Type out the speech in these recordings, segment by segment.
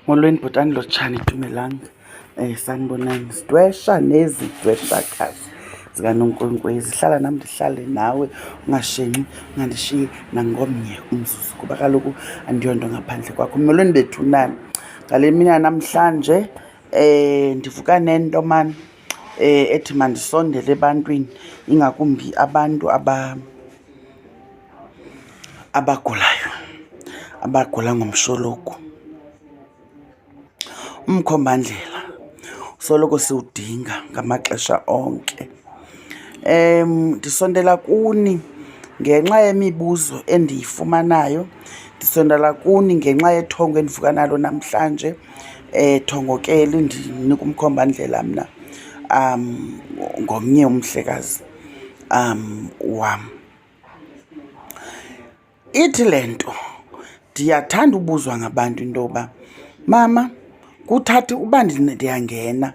Molweni bhotani lotshani Tumelanga. Sanibonani sidwesha nezidweshakazi zikanonkwenkwezi. Hlala nam ndihlale nawe, ungashenxi, ungandishiyi nangomnye umzuzu kuba kaloku andiyonto ngaphandle kwakho. Molweni bethunani. Ngale mini yanamhlanje ndivuka nento mani ethi mandisondele ebantwini, ingakumbi abantu abagulayo, abagula ngomshologu. Umkhombandlela soloko siwudinga ngamaxesha onke. Ndisondela kuni ngenxa yemibuzo endiyifumanayo, ndisondela kuni ngenxa yethongo endivuka nalo namhlanje. Thongokele ndinika umkhombandlela mna ngomnye umhlekazi wam. Ithi le nto, ndiyathanda ubuzwa ngabantu into yoba mama kuthatha uba ndiyangena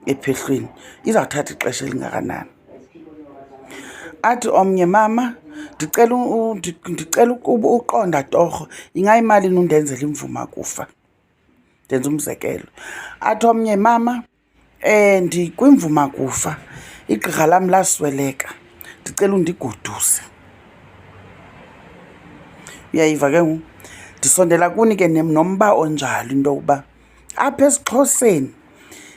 ephehlweni izawuthatha ixesha elingakanani. Athi omnye mama ndicela uqonda torho ingayimalini undenzela imvuma kufa, ndenza umzekelo. Athi omnye mama ndikwimvuma kufa, igqirha lam lasweleka, ndicela undigoduse. Uyayiva ke ngoku? Ndisondela kuni ke nomba onjalo into yokuba apha esiXhoseni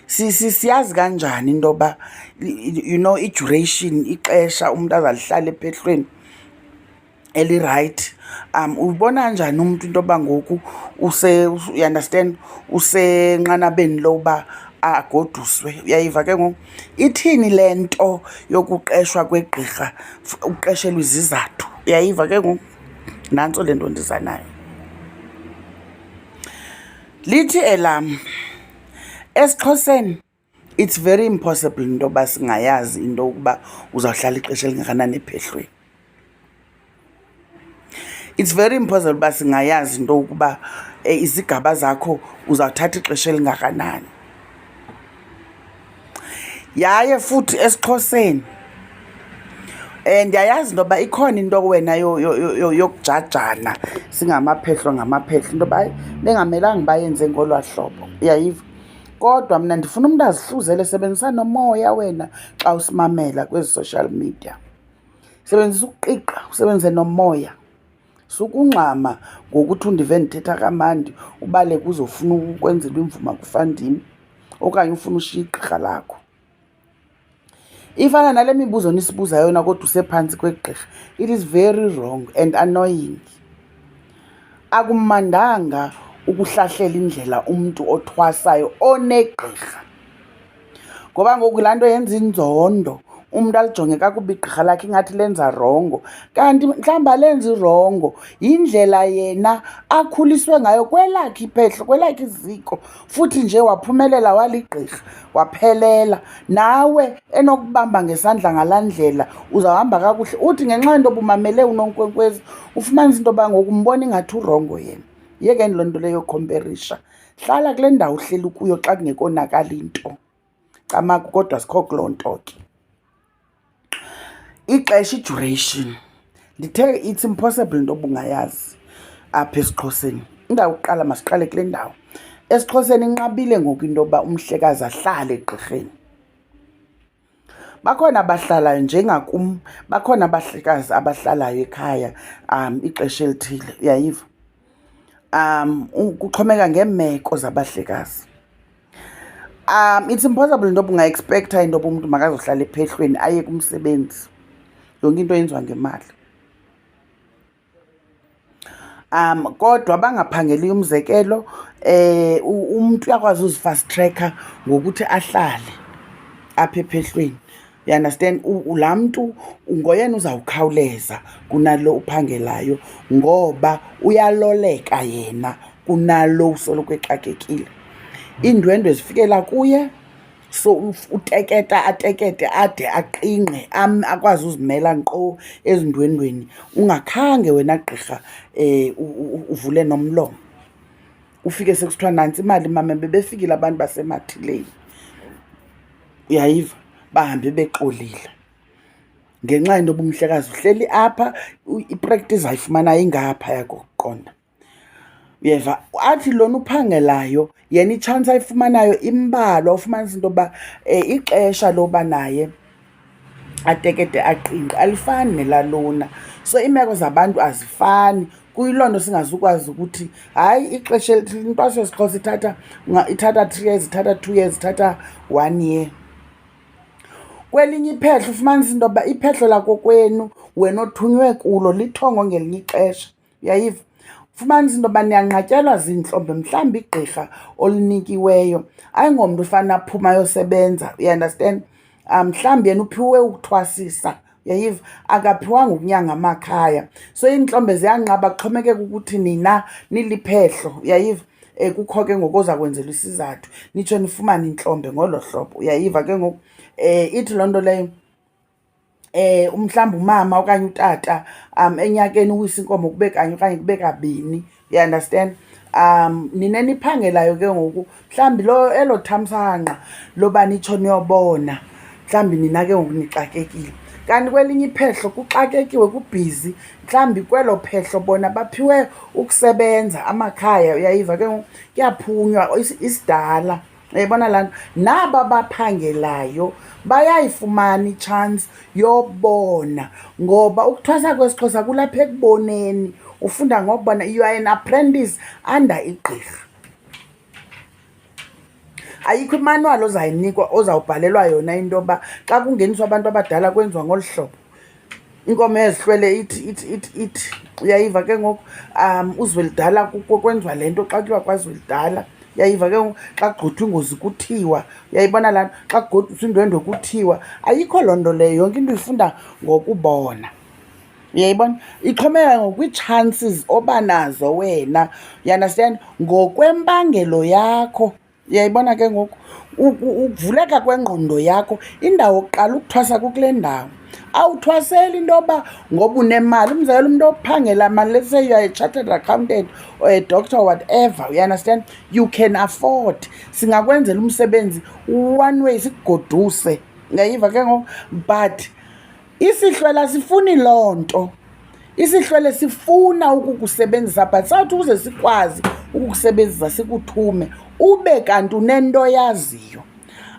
siyazi kanjani into yoba i-duration, ixesha umntu azalihlala ephehlweni elirayithi. Uyibona njani umntu into yoba ngoku you understand, usenqanabeni loba agoduswe? Uyayiva ke ngoku? Ithini le nto yokuqeshwa kwegqirha, uqeshelwa izizathu? Uyayiva ke ngoku? Nantso le nto ndiza nayo. Lithi elam, esiXhoseni it's very impossible into yoba singayazi into yokuba uzawuhlala ixesha elingakanani ephehlweni. It's very impossible uba singayazi into yokuba izigaba zakho uzawuthatha ixesha elingakanani. Yaye futhi esiXhoseni ndiyayazi into yoba ikhona into wena yokujajana singamaphehlo ngamaphehlo, into yoba bengamelanga bayenze ngolwaa hlobo. Uyayiva? Kodwa mna ndifuna umntu azihluzele, sebenzisa nomoya wena xa usimamela kwezi social media. Sebenzisa ukuqiqa, usebenzise nomoya. Sukungxama ngokuthi undive ndithetha kamandi ubaleke uzofuna ukwenzelwa imvuma kufandim okanye ufuna ushiya igqirha lakho. Ifana nale mibuzo nisibuza yona kodwa usephantsi kwegqirha. It is very wrong and annoying. Akumandanga ukuhlahlela indlela umntu othwasayo onegqirha, ngoba ngoku laa nto yenza inzondo, umntu alijonge kakubi igqirha lakhe ingathi lenza rongo. Kanti mhlawumbi alenzi rongo, yindlela yena akhuliswe ngayo kwelakhe iphehlo, kwelakhe iziko, futhi nje waphumelela waligqirha waphelela. Nawe enokubamba ngesandla ngalaa ndlela uzawuhamba kakuhle. Uthi ngenxa yento bumamele unonkwenkwezi ufumanisa into yoba ngoku umbona ingathi urongo yena. Yekeni loo nto leyo yokhomperisha. Hlala kule ndawo uhleli kuyo xa kungekonakali nto. Camaku kodwa sikho kuloo nto ke. Ixesha, i-duration, ndithe it's impossible into bungayazi apha esiXhoseni. Indawo yokuqala masiqale kule ndawo. EsiXhoseni inqabile ngoku into yoba umhlekazi ahlale egqirheni. Bakhona abahlalayo njengakum, bakhona abahlekazi abahlalayo ekhaya ixesha elithile. Uyayiva? Kuxhomeka ngeemeko zabahlekazi. It's impossible into yoba unga-expecta into yoba umntu makazohlala ephehlweni aye kumsebenzi. Yonke into yenziwa ngemali. Kodwa bangaphangeliyo, umzekelo umntu uyakwazi uzifast tracker ngokuthi ahlale apha ephehlweni. You understand? Laa mntu ngoyena uzawukhawuleza kunalo uphangelayo ngoba uyaloleka yena kunalo usoloko exakekile. Iindwendwe zifikela kuye, so uteketa atekete ade aqinqe akwazi uzimela nkqo ezindwendweni ungakhange wena gqirha uvule nomlomo. Ufike sekusithiwa nantsi imali mama, bebefikile abantu basemathileni. Uyayiva? Bahambe bexolile ngenxa yento yoba umhlekazi uhleli apha, ipractice ayifumanayo ingaphaya kokuqonda. uyeva. Athi lona uphangelayo yena itshansi ayifumanayo imbalwa, ufumanisa into yoba ixesha loba naye atekete aqinqe alifani nelalona. So iimeko zabantu azifani, kuyiloo nto singazukwazi ukuthi hayi ixesha intwaso yesiXhosa ithatha 3 years, ithatha 2 years, ithatha 1 year. Kwelinye iphehlo ufumanisa into yoba iphehlo lakokwenu wena othunywe kulo lithongo ngelinye ixesha, uyayiva. Fumanisa into yoba niyanqatyelwa ziintlombe, mhlawumbi igqirha olinikiweyo ayingomntu ufana aphuma ayosebenza, uyandastand. Mhlawumbi yena uphiwe ukuthwasisa, uyayiva, akaphiwanga ukunyanga amakhaya. So iintlombe ziyanqaba, kuxhomekeka ukuthi nina niliphehlo, uyayiva. Kukho ke ngoku oza kwenzelwa isizathu nitsho nifumane intlombe ngolo hlobo, uyayiva ke ngoku. Ithi loo nto leyo mhlawumbi umama okanye utata enyakeni uwisa inkomo kube kanye okanye kube kabini, uyandastand. Nina niphangelayo ke ngoku mhlawumbi elo thamsanqa loba nitsho niyobona, mhlawumbi nina ke ngoku nixakekile. Kanti kwelinye iphehlo kuxakekiwe, kubhizi, mhlawumbi kwelo phehlo bona baphiwe ukusebenza amakhaya, uyayiva ke ngoku. Kuyaphunywa isidala, uyayibona laa nto. Naba baphangelayo bayayifumana itshansi yobona, ngoba ukuthwasa kwesiXhosa kulapha ekuboneni. Ufunda ngokubona, you are an apprentice under igqirha. Ayikho imanuwali ozayinikwa ozawubhalelwa yona into yoba xa kungeniswa abantu abadala kwenziwa ngolu hlobo. Inkomo ezihlwele ithi uyayiva ke ngoku. Uzwelidala kwenziwa le nto xa kuthiwa kwaZwelidala, uyayiva ke ngoku. Xa kugqithwa ingozi kuthiwa, uyayibona laa nto. Xa kugoduswa indwendwe kuthiwa. Ayikho loo nto leyo, yonke into uyifunda ngokubona, uyayibona. Ixhomekeka ngokwii-chances oba nazo wena, uyandastand, ngokwempangelo yakho, uyayibona ke ngoku. Ukuvuleka kwengqondo yakho, indawo yokuqala ukuthwasa kukule ndawo. Awuthwaseli into yoba ngoba unemali. Umzekelo, umntu ophangela mali, let's say you are a chartered accountant or a doctor or whatever, you understand, you can afford. Singakwenzela umsebenzi one way sikugoduse, uyayiva ke ngoku. But isihlwele sifuni loo nto, isihlwele sifuna ukukusebenzisa, but sawuthi ukuze sikwazi ukukusebenzisa sikuthume ube kanti unento yaziyo.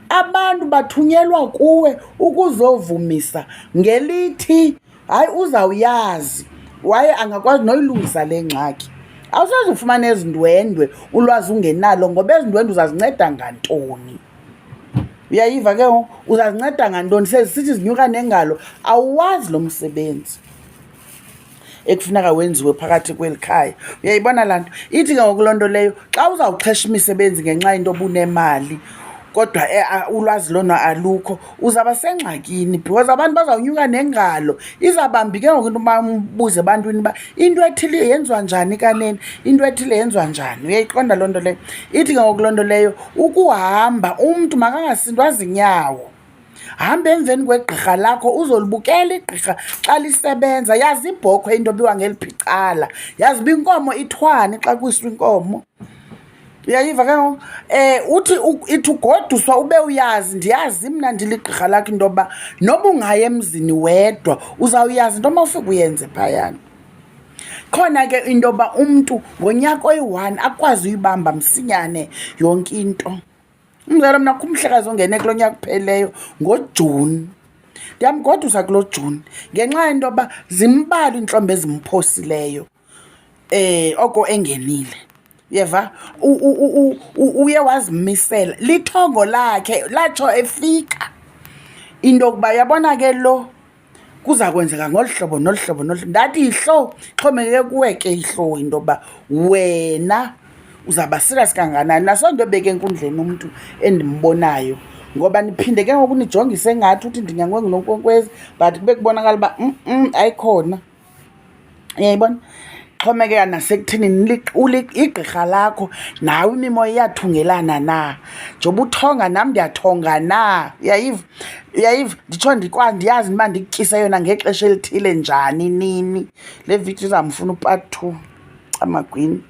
Abantu bathunyelwa kuwe ukuzovumisa ngelithi hayi uzawuyazi, waye angakwazi noyilungisa le ngxaki. Awusoze ufumane ezindwendwe ulwazi ungenalo, ngoba ezindwendwe uzazinceda ngantoni, uyayiva ke ngoku. Uzazinceda ngantoni sezisithi zinyuka nengalo? Awuwazi lo msebenzi ekufuneka wenziwe phakathi kweli khaya, uyayibona laa nto. Ithi ke ngoku loo nto leyo xa uzawuxhesha imisebenzi ngenxa yento obunemali kodwa ulwazi lona alukho, uzawuba sengxakini because abantu bazawunyuka nengalo. Izawubambi ke ngoku into uba umbuze ebantwini uba into ethile yenziwa njani kanene, into ethile yenziwa njani, uyayiqonda loo nto leyo. Ithi ke ngoku loo nto leyo ukuhamba umntu makangasindwa zinyawo, hamba emveni kwegqirha lakho uzolibukela igqirha xa lisebenza. Yazi ibhokhwe into biwa ngeliphi icala, yazi uba inkomo ithwane xa kwiswa inkomo, uyayiva ke ngoku. Ithi ugoduswa ube uyazi, ndiyazi mna ndiligqirha lakho into yoba noba ungaya emzini wedwa uzawuyazi into yoba ufike uyenze phayana. Khona ke into yoba umntu ngonyaka oyi-1 akwazi uyibamba msinyane yonke into. Umzekelo, mna kumhlekazi ongene kulo nyaka kuphelileyo ngoJuni, ndiyamgodusa kulo Juni ngenxa yento yoba zimbalwa iintlombe ezimphosileyo oko engenile, uyeva. Uye wazimisela, lithongo lakhe latsho efika into yokuba yabona ke lo kuza kwenzeka ngolu hlobo nolu hlobo nolu. Ndathi yihlo, xhomekeke kuwe ke ihlo into yoba wena uzawuba serious kanganani. Nasonto ebeke enkundleni umntu endimbonayo, ngoba niphinde ke ngoku nijongise ngathi uthi ndinyangwe nguNonkonkkwezi but kube kubonakala uba ayikhona, uyayibona. Xhomekeka nasekuthenini igqirha lakho nawe imimoya iyathungelana na, njengoba uthonga nam ndiyathonga na, uyayiva. Nditsho ndiyazi uba ndikutyise yona ngexesha elithile njani nini. Le vidiyo izamfuna upart 2 amagwini.